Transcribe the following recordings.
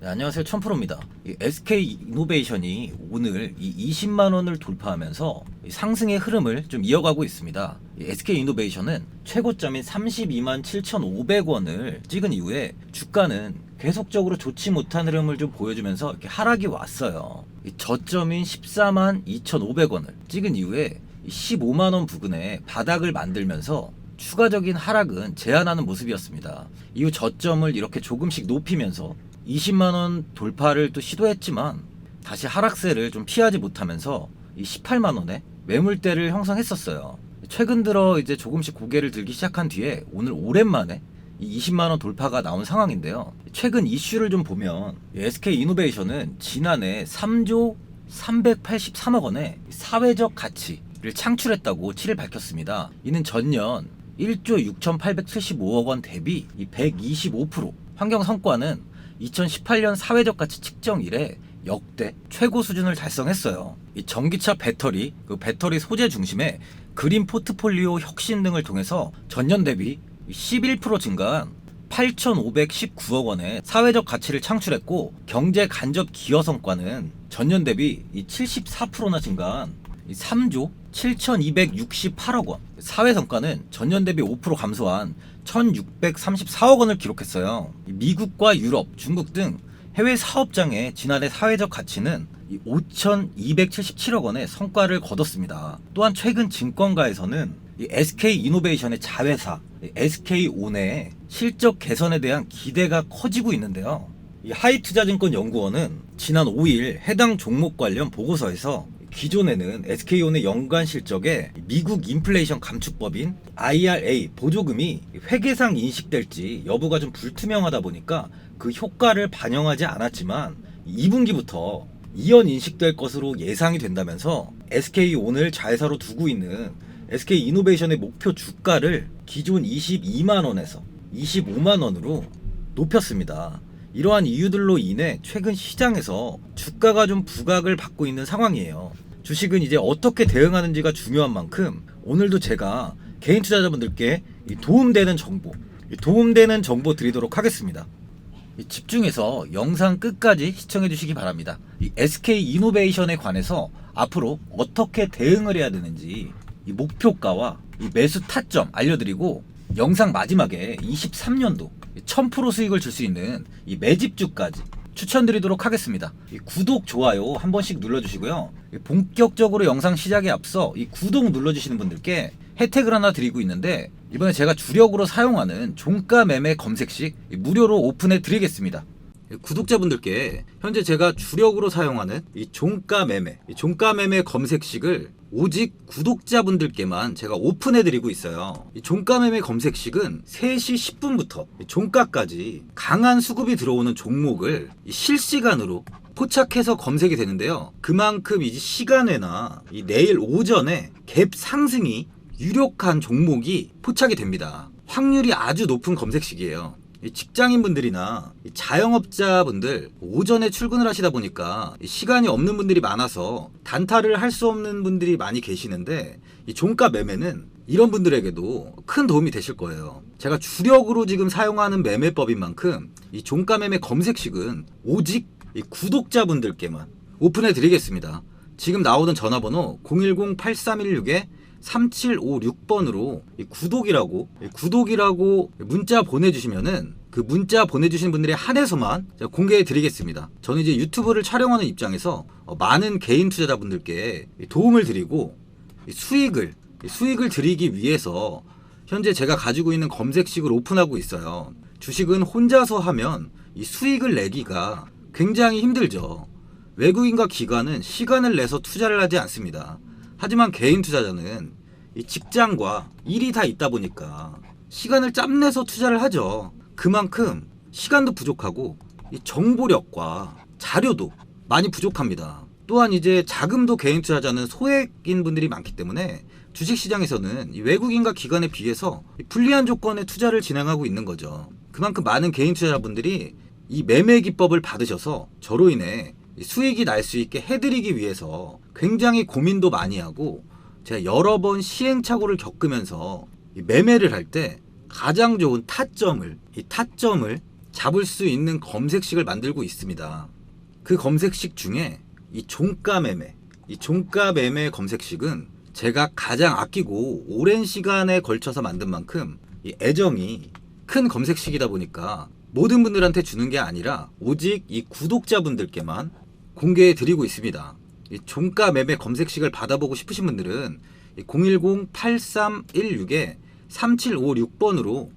네, 안녕하세요. 천프로입니다. 이 SK이노베이션이 오늘 이 20만 원을 돌파하면서 이 상승의 흐름을 좀 이어가고 있습니다. 이 SK이노베이션은 최고점인 32만 7,500원을 찍은 이후에 주가는 계속적으로 좋지 못한 흐름을 좀 보여주면서 이렇게 하락이 왔어요. 이 저점인 14만 2,500원을 찍은 이후에 15만 원 부근에 바닥을 만들면서 추가적인 하락은 제한하는 모습이었습니다. 이후 저점을 이렇게 조금씩 높이면서 20만 원 돌파를 또 시도했지만 다시 하락세를 좀 피하지 못하면서 이 18만 원에 매물대를 형성했었어요. 최근 들어 이제 조금씩 고개를 들기 시작한 뒤에 오늘 오랜만에 이 20만 원 돌파가 나온 상황인데요. 최근 이슈를 좀 보면 SK이노베이션은 지난해 3조 383억 원의 사회적 가치를 창출했다고 7일 밝혔습니다. 이는 전년 1조 6,875억 원 대비 125%, 환경 성과는 2018년 사회적 가치 측정 이래 역대 최고 수준을 달성했어요. 이 전기차 배터리, 그 배터리 소재 중심의 그린 포트폴리오 혁신 등을 통해서 전년 대비 11% 증가한 8,519억 원의 사회적 가치를 창출했고, 경제 간접 기여 성과는 전년 대비 74%나 증가한 3조 7,268억 원, 사회 성과는 전년 대비 5% 감소한 1,634억 원을 기록했어요. 미국과 유럽, 중국 등 해외 사업장의 지난해 사회적 가치는 5,277억 원의 성과를 거뒀습니다. 또한 최근 증권가에서는 SK이노베이션의 자회사 SK온의 실적 개선에 대한 기대가 커지고 있는데요. 하이투자증권 연구원은 지난 5일 해당 종목 관련 보고서에서 기존에는 SK온의 연간 실적에 미국 인플레이션 감축법인 IRA 보조금이 회계상 인식될지 여부가 좀 불투명하다 보니까 그 효과를 반영하지 않았지만 2분기부터 이연 인식될 것으로 예상이 된다면서 SK온을 자회사로 두고 있는 SK이노베이션의 목표 주가를 기존 22만 원에서 25만 원으로 높였습니다. 이러한 이유들로 인해 최근 시장에서 주가가 좀 부각을 받고 있는 상황이에요. 주식은 이제 어떻게 대응하는지가 중요한 만큼 오늘도 제가 개인 투자자분들께 도움되는 정보 드리도록 하겠습니다. 집중해서 영상 끝까지 시청해 주시기 바랍니다. SK이노베이션에 관해서 앞으로 어떻게 대응을 해야 되는지 목표가와 매수 타점 알려드리고, 영상 마지막에 23년도 1000% 수익을 줄 수 있는 매집주까지 추천드리도록 하겠습니다. 구독, 좋아요 한 번씩 눌러주시고요. 본격적으로 영상 시작에 앞서 구독 눌러주시는 분들께 혜택을 하나 드리고 있는데, 이번에 제가 주력으로 사용하는 종가 매매 검색식 무료로 오픈해 드리겠습니다. 구독자분들께 현재 제가 주력으로 사용하는 종가 매매 검색식을 오직 구독자분들께만 제가 오픈해드리고 있어요. 이 종가 매매 검색식은 3시 10분부터 종가까지 강한 수급이 들어오는 종목을 실시간으로 포착해서 검색이 되는데요. 그만큼 이제 시간외나 내일 오전에 갭 상승이 유력한 종목이 포착이 됩니다. 확률이 아주 높은 검색식이에요. 직장인분들이나 자영업자분들 오전에 출근을 하시다 보니까 시간이 없는 분들이 많아서 단타를 할 수 없는 분들이 많이 계시는데, 이 종가 매매는 이런 분들에게도 큰 도움이 되실 거예요. 제가 주력으로 지금 사용하는 매매법인 만큼 이 종가 매매 검색식은 오직 구독자분들께만 오픈해 드리겠습니다. 지금 나오는 전화번호 010-8316-3756번으로 구독이라고 문자 보내주시면은 그 문자 보내주신 분들에 한해서만 공개해 드리겠습니다. 저는 이제 유튜브를 촬영하는 입장에서 많은 개인 투자자분들께 도움을 드리고 수익을 드리기 위해서 현재 제가 가지고 있는 검색식을 오픈하고 있어요. 주식은 혼자서 하면 이 수익을 내기가 굉장히 힘들죠. 외국인과 기관은 시간을 내서 투자를 하지 않습니다. 하지만 개인 투자자는 이 직장과 일이 다 있다 보니까 시간을 짬내서 투자를 하죠. 그만큼 시간도 부족하고 이 정보력과 자료도 많이 부족합니다. 또한 이제 자금도 개인 투자자는 소액인 분들이 많기 때문에 주식시장에서는 이 외국인과 기관에 비해서 불리한 조건의 투자를 진행하고 있는 거죠. 그만큼 많은 개인 투자자분들이 이 매매 기법을 받으셔서 저로 인해 수익이 날 수 있게 해드리기 위해서 굉장히 고민도 많이 하고, 제가 여러 번 시행착오를 겪으면서 매매를 할 때 가장 좋은 타점을 잡을 수 있는 검색식을 만들고 있습니다. 그 검색식 중에 이 종가 매매 검색식은 제가 가장 아끼고 오랜 시간에 걸쳐서 만든 만큼 이 애정이 큰 검색식이다 보니까 모든 분들한테 주는 게 아니라 오직 이 구독자분들께만 공개해 드리고 있습니다. 이 종가 매매 검색식을 받아보고 싶으신 분들은 010-8316-3756번으로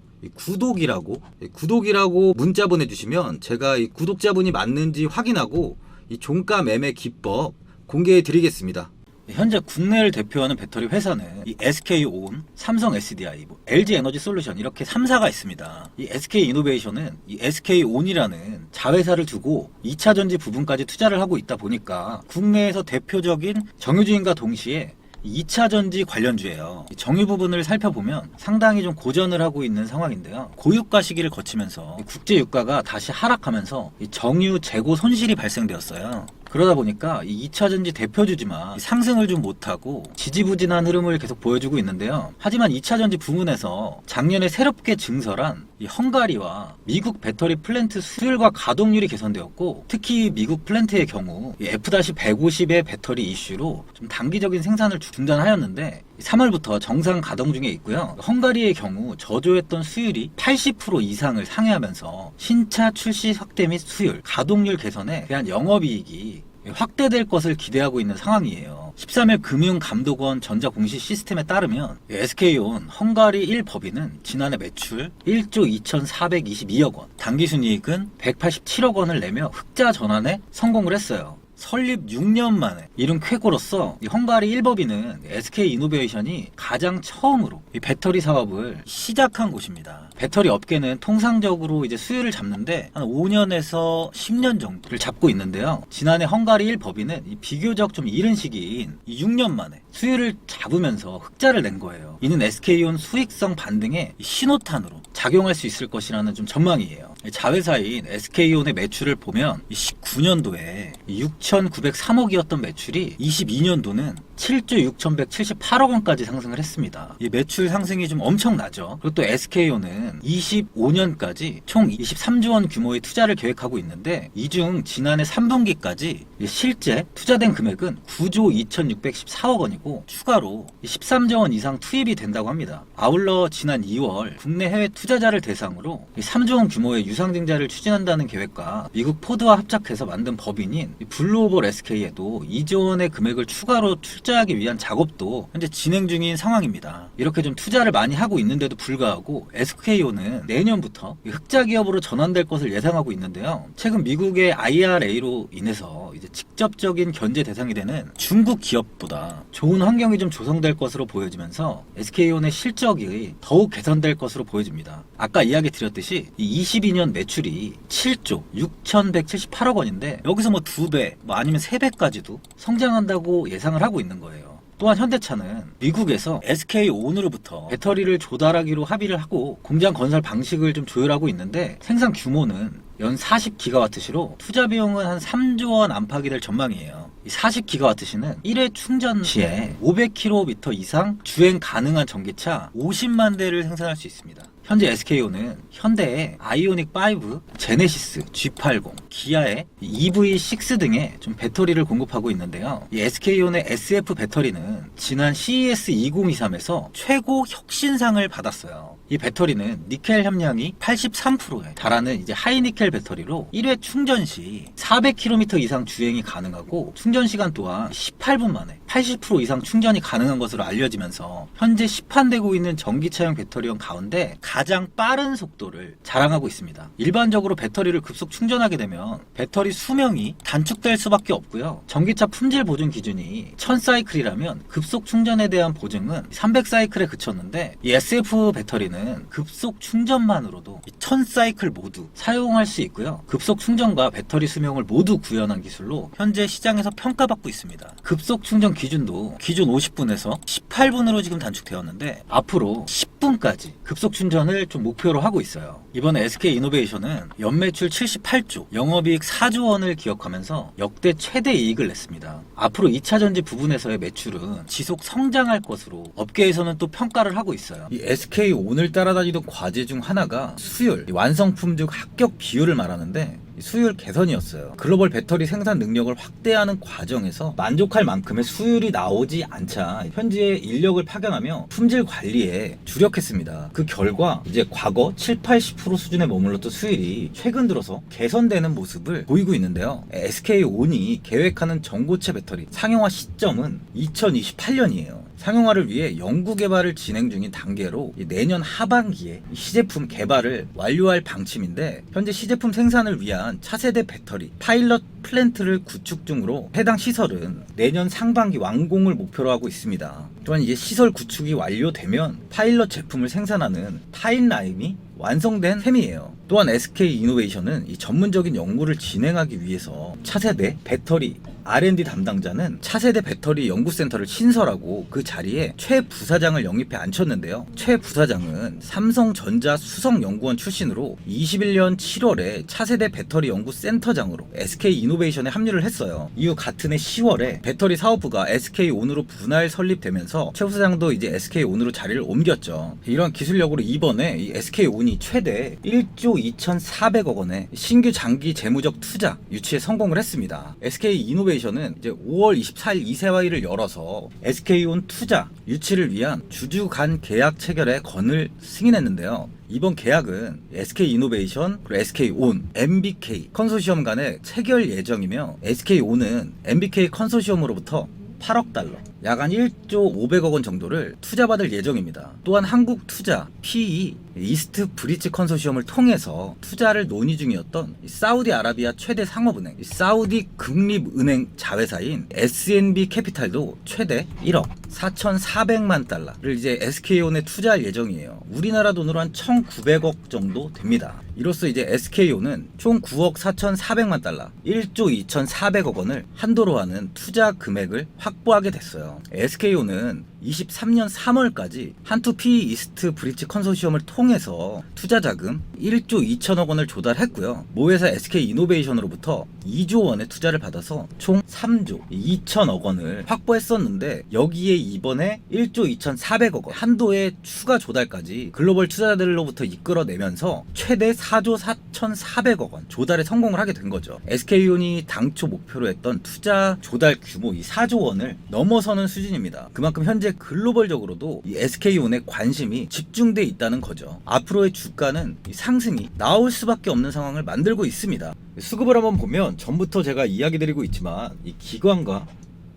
구독이라고 문자 보내주시면 제가 이 구독자분이 맞는지 확인하고 이 종가 매매 기법 공개해 드리겠습니다. 현재 국내를 대표하는 배터리 회사는 이 SK온, 삼성 SDI, LG 에너지 솔루션 이렇게 3사가 있습니다. 이 SK 이노베이션은 이 SK온이라는 자회사를 두고 2차 전지 부분까지 투자를 하고 있다 보니까 국내에서 대표적인 정유주인과 동시에 2차 전지 관련주예요. 정유 부분을 살펴보면 상당히 좀 고전을 하고 있는 상황인데요. 고유가 시기를 거치면서 국제 유가가 다시 하락하면서 정유 재고 손실이 발생되었어요. 그러다 보니까 이 2차 전지 대표주지만 상승을 좀 못하고 지지부진한 흐름을 계속 보여주고 있는데요. 하지만 2차 전지 부문에서 작년에 새롭게 증설한 이 헝가리와 미국 배터리 플랜트 수율과 가동률이 개선되었고, 특히 미국 플랜트의 경우 F-150의 배터리 이슈로 좀 단기적인 생산을 중단하였는데 3월부터 정상 가동 중에 있고요. 헝가리의 경우 저조했던 수율이 80% 이상을 상회하면서 신차 출시 확대 및 수율, 가동률 개선에 대한 영업이익이 확대될 것을 기대하고 있는 상황이에요. 13일 금융감독원 전자공시 시스템에 따르면 SK온 헝가리 1법인은 지난해 매출 1조 2,422억 원, 당기순이익은 187억 원을 내며 흑자 전환에 성공을 했어요. 설립 6년 만에 이룬 쾌거로서 이 헝가리 1법인은 SK 이노베이션이 가장 처음으로 이 배터리 사업을 시작한 곳입니다. 배터리 업계는 통상적으로 이제 수율을 잡는데 한 5년에서 10년 정도를 잡고 있는데요. 지난해 헝가리 1법인은 이 비교적 좀 이른 시기인 이 6년 만에 수율을 잡으면서 흑자를 낸 거예요. 이는 SK온 수익성 반등의 신호탄으로 작용할 수 있을 것이라는 좀 전망이에요. 자회사인 SK온의 매출을 보면 19년도에 6,903억이었던 매출이 22년도는 7조 6,178억 원까지 상승을 했습니다. 이 매출 상승이 좀 엄청나죠. 그리고 또 SK온은 25년까지 총 23조 원 규모의 투자를 계획하고 있는데, 이 중 지난해 3분기까지 실제 투자된 금액은 9조 2,614억 원이고 추가로 13조 원 이상 투입이 된다고 합니다. 아울러 지난 2월 국내 해외 투자자를 대상으로 3조 원 규모의 유상증자를 추진한다는 계획과 미국 포드와 합작해서 만든 법인인 블루오벌 SK에도 2조 원의 금액을 추가로 투자하기 위한 작업도 현재 진행 중인 상황입니다. 이렇게 좀 투자를 많이 하고 있는데도 불구하고 SK온은 내년부터 흑자 기업으로 전환될 것을 예상하고 있는데요. 최근 미국의 IRA로 인해서 이제 직접적인 견제 대상이 되는 중국 기업보다 좋은 환경이 좀 조성될 것으로 보여지면서 SK온의 실적이 더욱 개선될 것으로 보여집니다. 아까 이야기 드렸듯이 이 22년 매출이 7조 6,178억 원인데 여기서 뭐 2배, 뭐 아니면 3배까지도 성장한다고 예상을 하고 있는 거예요. 또한 현대차는 미국에서 SK온으로부터 배터리를 조달하기로 합의를 하고 공장 건설 방식을 좀 조율하고 있는데, 생산 규모는 연 40기가와트시로 투자 비용은 한 3조 원 안팎이 될 전망이에요. 이 40기가와트시는 1회 충전 시에 500km 이상 주행 가능한 전기차 50만 대를 생산할 수 있습니다. 현재 SK온은 현대의 아이오닉5, 제네시스, G80, 기아의 EV6 등의 좀 배터리를 공급하고 있는데요. 이 SK온의 SF 배터리는 지난 CES 2023에서 최고 혁신상을 받았어요. 이 배터리는 니켈 함량이 83%에 달하는 이제 하이니켈 배터리로 1회 충전 시 400km 이상 주행이 가능하고, 충전 시간 또한 18분 만에 80% 이상 충전이 가능한 것으로 알려지면서 현재 시판되고 있는 전기차용 배터리형 가운데 가장 빠른 속도를 자랑하고 있습니다. 일반적으로 배터리를 급속 충전하게 되면 배터리 수명이 단축될 수밖에 없고요. 전기차 품질 보증 기준이 1000사이클이라면 급속 충전에 대한 보증은 300사이클에 그쳤는데, 이 SF 배터리는 급속 충전만으로도 1000사이클 모두 사용할 수 있고요. 급속 충전과 배터리 수명을 모두 구현한 기술로 현재 시장에서 평가받고 있습니다. 급속 충전 기준도 기존 50분에서 18분으로 지금 단축되었는데 앞으로 10분까지 급속 충전을 좀 목표로 하고 있어요. 이번에 SK이노베이션은 연매출 78조, 영업이익 4조 원을 기록하면서 역대 최대 이익을 냈습니다. 앞으로 2차전지 부분에서의 매출은 지속 성장할 것으로 업계에서는 또 평가를 하고 있어요. 이 SK 오늘 따라다니던 과제 중 하나가 수율, 완성품 즉 합격 비율을 말하는데 수율 개선이었어요. 글로벌 배터리 생산 능력을 확대하는 과정에서 만족할 만큼의 수율이 나오지 않자 현재 인력을 파견하며 품질 관리에 주력했습니다. 그 결과 이제 과거 7-80% 수준에 머물렀던 수율이 최근 들어서 개선되는 모습을 보이고 있는데요. SK온이 계획하는 전고체 배터리 상용화 시점은 2028년이에요. 상용화를 위해 연구개발을 진행 중인 단계로 내년 하반기에 시제품 개발을 완료할 방침인데 현재 시제품 생산을 위한 차세대 배터리 파일럿 플랜트를 구축 중으로 해당 시설은 내년 상반기 완공을 목표로 하고 있습니다. 또한 이제 시설 구축이 완료되면 파일럿 제품을 생산하는 파일라인이 완성된 셈이에요. 또한 SK이노베이션은 이 전문적인 연구를 진행하기 위해서 차세대 배터리 R&D 담당자는 차세대 배터리 연구센터를 신설하고 그 자리에 최 부사장을 영입해 앉혔는데요. 최 부사장은 삼성전자 수석연구원 출신으로 21년 7월에 차세대 배터리 연구센터장으로 SK이노베이션에 합류를 했어요. 이후 같은 해 10월에 배터리 사업부가 SK온으로 분할 설립되면서 최 부사장도 이제 SK온으로 자리를 옮겼죠. 이러한 기술력으로 이번에 이 SK온이 최대 1조 2,400억 원의 신규 장기 재무적 투자 유치에 성공을 했습니다. SK이노베이션은 이제 5월 24일 이사회를 열어서 SK온 투자 유치를 위한 주주 간 계약 체결에 건을 승인했는데요. 이번 계약은 SK이노베이션 그리고 SK온, MBK 컨소시엄 간의 체결 예정이며 SK온은 MBK 컨소시엄으로부터 8억 달러, 약 한 1조 500억 원 정도를 투자받을 예정입니다. 또한 한국투자, PE, 이스트 브릿지 컨소시엄을 통해서 투자를 논의 중이었던 사우디아라비아 최대 상업은행, 사우디 국립은행 자회사인 SNB 캐피탈도 최대 1억 4,400만 달러를 이제 SK온에 투자할 예정이에요. 우리나라 돈으로 한 1,900억 정도 됩니다. 이로써 이제 SK온은 총 9억 4,400만 달러, 1조 2,400억 원을 한도로 하는 투자 금액을 확보하게 됐어요. SK온은 23년 3월까지 한투 PE 이스트 브릿지 컨소시엄을 통해서 투자 자금 1조 2천억 원을 조달했고요. 모회사 SK이노베이션으로부터 2조 원의 투자를 받아서 총 3조 2천억 원을 확보했었는데 여기에 이번에 1조 2,400억 원 한도의 추가 조달까지 글로벌 투자자들로부터 이끌어내면서 최대 4조 4,400억 원 조달에 성공을 하게 된 거죠. SK온이 당초 목표로 했던 투자 조달 규모 이 4조 원을 넘어서는 수준입니다. 그만큼 현재 글로벌적으로도 이 SK온의 관심이 집중돼 있다는 거죠. 앞으로의 주가는 이 상승이 나올 수밖에 없는 상황을 만들고 있습니다. 수급을 한번 보면 전부터 제가 이야기 드리고 있지만 이 기관과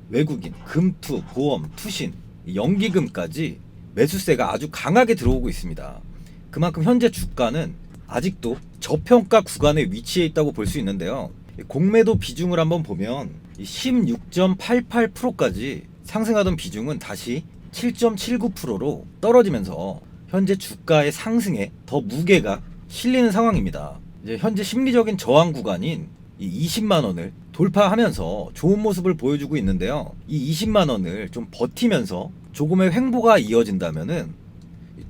외국인, 금투, 보험, 투신, 연기금까지 매수세가 아주 강하게 들어오고 있습니다. 그만큼 현재 주가는 아직도 저평가 구간에 위치해 있다고 볼 수 있는데요. 공매도 비중을 한번 보면 16.88%까지 상승하던 비중은 다시 7.79%로 떨어지면서 현재 주가의 상승에 더 무게가 실리는 상황입니다. 이제 현재 심리적인 저항 구간인 이 20만 원을 돌파하면서 좋은 모습을 보여주고 있는데요. 이 20만 원을 좀 버티면서 조금의 횡보가 이어진다면은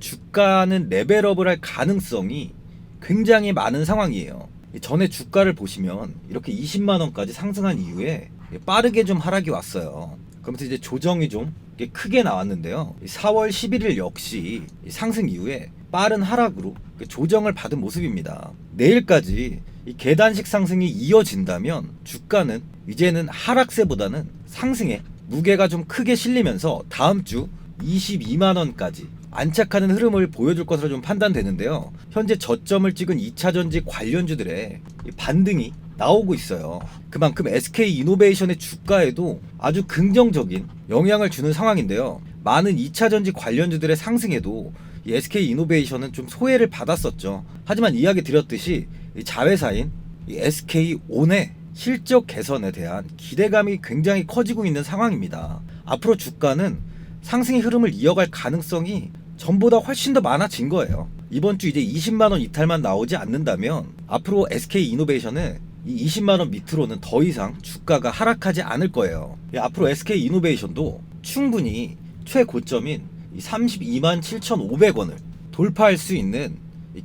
주가는 레벨업을 할 가능성이 굉장히 많은 상황이에요. 전에 주가를 보시면 이렇게 20만 원까지 상승한 이후에 빠르게 좀 하락이 왔어요. 그러면서 이제 조정이 좀 크게 나왔는데요. 4월 11일 역시 상승 이후에 빠른 하락으로 조정을 받은 모습입니다. 내일까지 이 계단식 상승이 이어진다면 주가는 이제는 하락세보다는 상승에 무게가 좀 크게 실리면서 다음 주 22만 원까지 안착하는 흐름을 보여줄 것으로 좀 판단되는데요. 현재 저점을 찍은 2차전지 관련주들의 반등이 나오고 있어요. 그만큼 SK이노베이션의 주가에도 아주 긍정적인 영향을 주는 상황인데요. 많은 2차전지 관련주들의 상승에도 이 SK이노베이션은 좀 소외를 받았었죠. 하지만 이야기 드렸듯이 이 자회사인 이 SK온의 실적 개선에 대한 기대감이 굉장히 커지고 있는 상황입니다. 앞으로 주가는 상승의 흐름을 이어갈 가능성이 전보다 훨씬 더 많아진 거예요. 이번 주 이제 20만 원 이탈만 나오지 않는다면 앞으로 SK이노베이션은 이 20만 원 밑으로는 더 이상 주가가 하락하지 않을 거예요. 앞으로 SK 이노베이션도 충분히 최고점인 32만 7,500원을 돌파할 수 있는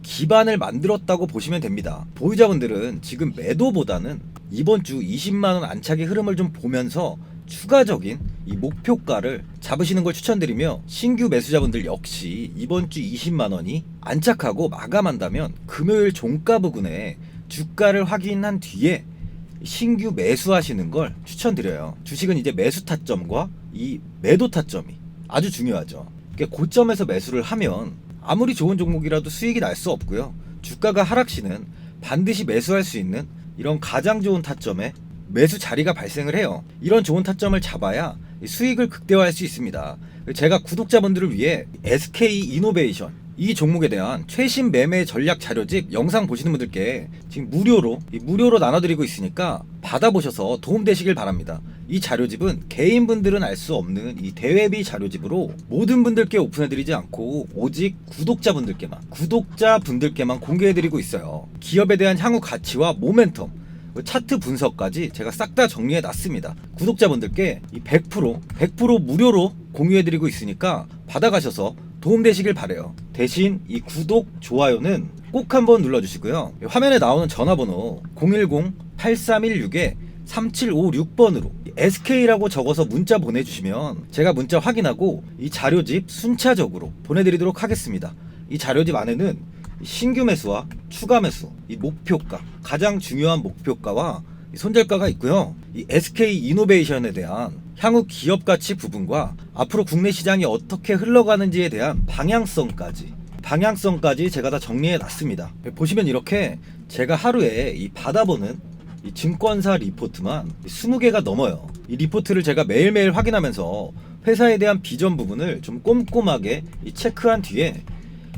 기반을 만들었다고 보시면 됩니다. 보유자분들은 지금 매도보다는 이번 주 20만 원 안착의 흐름을 좀 보면서 추가적인 이 목표가를 잡으시는 걸 추천드리며, 신규 매수자분들 역시 이번 주 20만 원이 안착하고 마감한다면 금요일 종가 부근에 주가를 확인한 뒤에 신규 매수하시는 걸 추천드려요. 주식은 이제 매수 타점과 이 매도 타점이 아주 중요하죠. 그러니까 고점에서 매수를 하면 아무리 좋은 종목이라도 수익이 날 수 없고요. 주가가 하락 시는 반드시 매수할 수 있는 이런 가장 좋은 타점에 매수 자리가 발생을 해요. 이런 좋은 타점을 잡아야 수익을 극대화할 수 있습니다. 제가 구독자분들을 위해 SK 이노베이션 이 종목에 대한 최신 매매 전략 자료집 영상 보시는 분들께 지금 무료로 나눠드리고 있으니까 받아보셔서 도움되시길 바랍니다. 이 자료집은 개인분들은 알 수 없는 이 대회비 자료집으로 모든 분들께 오픈해드리지 않고 오직 구독자분들께만 공개해드리고 있어요. 기업에 대한 향후 가치와 모멘텀, 차트 분석까지 제가 싹 다 정리해 놨습니다. 구독자분들께 이 100% 무료로 공유해드리고 있으니까 받아가셔서 도움되시길 바래요. 대신 이 구독, 좋아요는 꼭 한번 눌러주시고요. 화면에 나오는 전화번호 010-8316-3756번으로 SK라고 적어서 문자 보내주시면 제가 문자 확인하고 이 자료집 순차적으로 보내드리도록 하겠습니다. 이 자료집 안에는 신규 매수와 추가 매수, 이 목표가, 가장 중요한 목표가와 손절가가 있고요. 이 SK 이노베이션에 대한 향후 기업 가치 부분과 앞으로 국내 시장이 어떻게 흘러가는지에 대한 방향성까지 제가 다 정리해 놨습니다. 보시면 이렇게 제가 하루에 이 받아보는 이 증권사 리포트만 20개가 넘어요. 이 리포트를 제가 매일매일 확인하면서 회사에 대한 비전 부분을 좀 꼼꼼하게 체크한 뒤에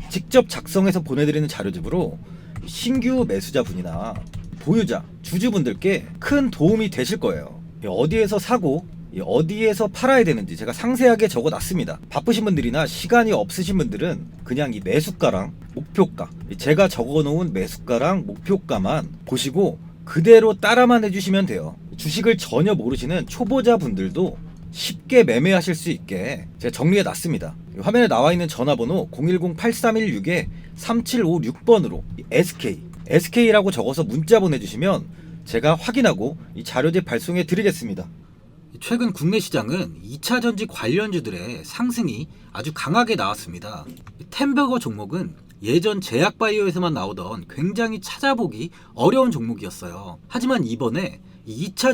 직접 작성해서 보내드리는 자료집으로 신규 매수자분이나 보유자, 주주분들께 큰 도움이 되실 거예요. 어디에서 사고 어디에서 팔아야 되는지 제가 상세하게 적어놨습니다. 바쁘신 분들이나 시간이 없으신 분들은 그냥 이 매수가랑 목표가, 제가 적어놓은 매수가랑 목표가만 보시고 그대로 따라만 해주시면 돼요. 주식을 전혀 모르시는 초보자분들도 쉽게 매매하실 수 있게 제가 정리해 놨습니다. 화면에 나와 있는 전화번호 010-8316-3756번으로 SK라고 적어서 문자 보내주시면 제가 확인하고 이 자료집 발송해 드리겠습니다. 최근 국내 시장은 2차 전지 관련주들의 상승이 아주 강하게 나왔습니다. 템버거 종목은 예전 제약바이오에서만 나오던 굉장히 찾아보기 어려운 종목이었어요. 하지만 이번에 2차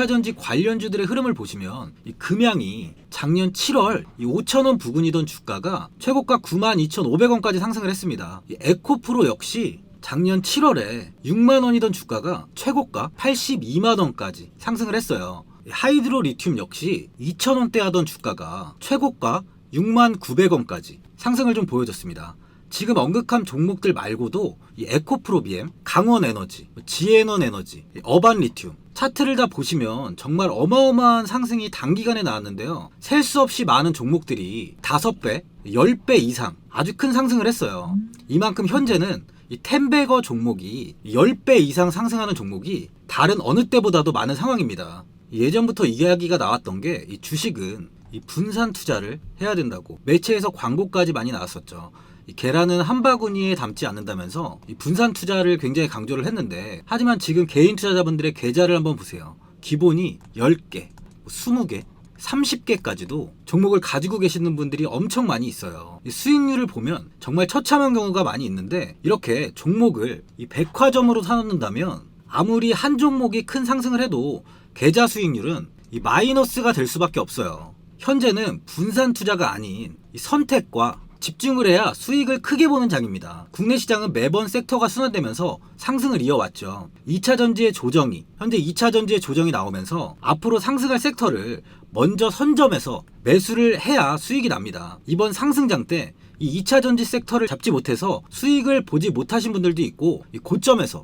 전지 관련주들의 흐름을 보시면 이 금양이 작년 7월 5,000원 부근이던 주가가 최고가 92,500원까지 상승을 했습니다. 이 에코프로 역시 작년 7월에 6만원이던 주가가 최고가 82만원까지 상승을 했어요. 하이드로 리튬 역시 2,000원대 하던 주가가 최고가 69,900원까지 상승을 좀 보여줬습니다. 지금 언급한 종목들 말고도 이 에코프로비엠, 강원에너지, 지에너에너지, 어반리튬 차트를 다 보시면 정말 어마어마한 상승이 단기간에 나왔는데요. 셀 수 없이 많은 종목들이 5배, 10배 이상 아주 큰 상승을 했어요. 이만큼 현재는 이 템베거 종목이 10배 이상 상승하는 종목이 다른 어느 때보다도 많은 상황입니다. 예전부터 이야기가 나왔던 게 이 주식은 이 분산 투자를 해야 된다고 매체에서 광고까지 많이 나왔었죠. 이 계란은 한 바구니에 담지 않는다면서 이 분산 투자를 굉장히 강조를 했는데, 하지만 지금 개인 투자자분들의 계좌를 한번 보세요. 기본이 10개, 20개, 30개까지도 종목을 가지고 계시는 분들이 엄청 많이 있어요. 이 수익률을 보면 정말 처참한 경우가 많이 있는데, 이렇게 종목을 이 백화점으로 사놓는다면 아무리 한 종목이 큰 상승을 해도 계좌 수익률은 이 마이너스가 될 수밖에 없어요. 현재는 분산 투자가 아닌 이 선택과 집중을 해야 수익을 크게 보는 장입니다. 국내 시장은 매번 섹터가 순환되면서 상승을 이어왔죠. 2차 전지의 조정이, 현재 2차 전지의 조정이 나오면서 앞으로 상승할 섹터를 먼저 선점해서 매수를 해야 수익이 납니다. 이번 상승장 때 이 2차 전지 섹터를 잡지 못해서 수익을 보지 못하신 분들도 있고, 이 고점에서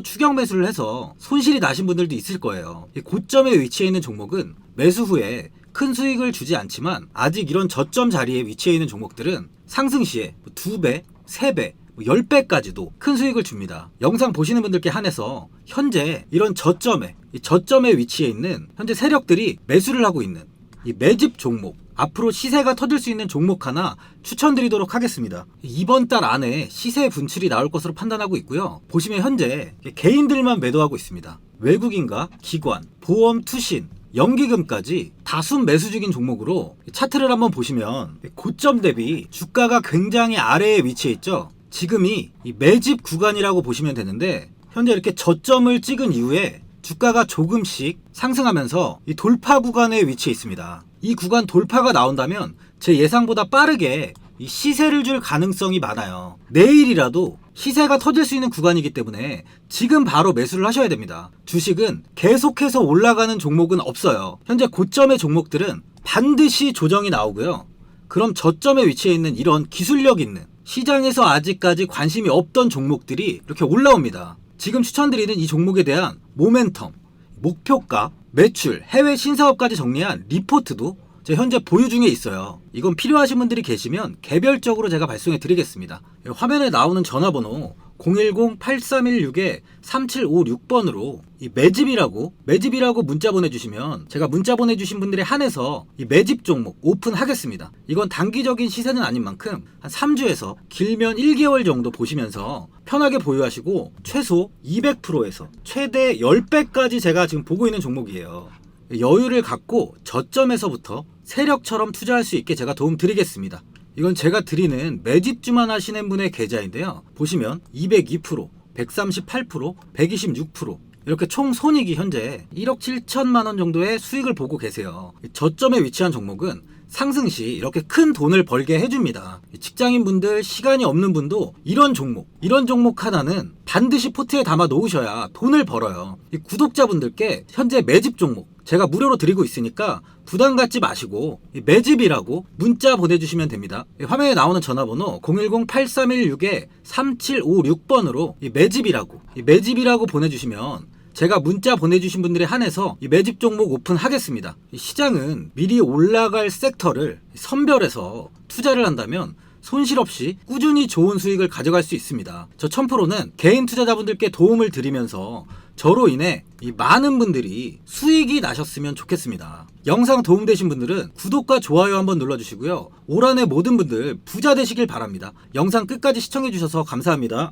추격 매수를 해서 손실이 나신 분들도 있을 거예요. 이 고점에 위치해 있는 종목은 매수 후에 큰 수익을 주지 않지만, 아직 이런 저점 자리에 위치해 있는 종목들은 상승 시에 2배, 3배, 10배까지도 큰 수익을 줍니다. 영상 보시는 분들께 한해서 현재 이런 저점에 위치해 있는 현재 세력들이 매수를 하고 있는 이 매집 종목, 앞으로 시세가 터질 수 있는 종목 하나 추천드리도록 하겠습니다. 이번 달 안에 시세 분출이 나올 것으로 판단하고 있고요. 보시면 현재 개인들만 매도하고 있습니다. 외국인과 기관, 보험, 투신, 연기금까지 다수 매수 중인 종목으로 차트를 한번 보시면 고점 대비 주가가 굉장히 아래에 위치해 있죠. 지금이 이 매집 구간이라고 보시면 되는데 현재 이렇게 저점을 찍은 이후에 주가가 조금씩 상승하면서 이 돌파 구간에 위치해 있습니다. 이 구간 돌파가 나온다면 제 예상보다 빠르게 이 시세를 줄 가능성이 많아요. 내일이라도 시세가 터질 수 있는 구간이기 때문에 지금 바로 매수를 하셔야 됩니다. 주식은 계속해서 올라가는 종목은 없어요. 현재 고점의 종목들은 반드시 조정이 나오고요. 그럼 저점에 위치해 있는 이런 기술력 있는 시장에서 아직까지 관심이 없던 종목들이 이렇게 올라옵니다. 지금 추천드리는 이 종목에 대한 모멘텀, 목표가, 매출, 해외 신사업까지 정리한 리포트도 제 현재 보유 중에 있어요. 이건 필요하신 분들이 계시면 개별적으로 제가 발송해 드리겠습니다. 화면에 나오는 전화번호 010-8316-3756번으로 이 매집이라고 문자 보내주시면 제가 문자 보내주신 분들에 한해서 이 매집 종목 오픈하겠습니다. 이건 단기적인 시세는 아닌 만큼 한 3주에서 길면 1개월 정도 보시면서 편하게 보유하시고 최소 200%에서 최대 10배까지 제가 지금 보고 있는 종목이에요. 여유를 갖고 저점에서부터 세력처럼 투자할 수 있게 제가 도움 드리겠습니다. 이건 제가 드리는 매집주만 하시는 분의 계좌인데요. 보시면 202%, 138%, 126% 이렇게 총 손익이 현재 1억 7천만 원 정도의 수익을 보고 계세요. 저점에 위치한 종목은 상승 시 이렇게 큰 돈을 벌게 해줍니다. 직장인분들, 시간이 없는 분도 이런 종목 하나는 반드시 포트에 담아 놓으셔야 돈을 벌어요. 이 구독자분들께 현재 매집 종목 제가 무료로 드리고 있으니까 부담 갖지 마시고 매집이라고 문자 보내주시면 됩니다. 화면에 나오는 전화번호 010-8316-3756번으로 매집이라고 보내주시면 제가 문자 보내주신 분들에 한해서 이 매집 종목 오픈하겠습니다. 시장은 미리 올라갈 섹터를 선별해서 투자를 한다면 손실 없이 꾸준히 좋은 수익을 가져갈 수 있습니다. 저 1000%는 개인 투자자분들께 도움을 드리면서 저로 인해 이 많은 분들이 수익이 나셨으면 좋겠습니다. 영상 도움되신 분들은 구독과 좋아요 한번 눌러주시고요. 올 한해 모든 분들 부자 되시길 바랍니다. 영상 끝까지 시청해주셔서 감사합니다.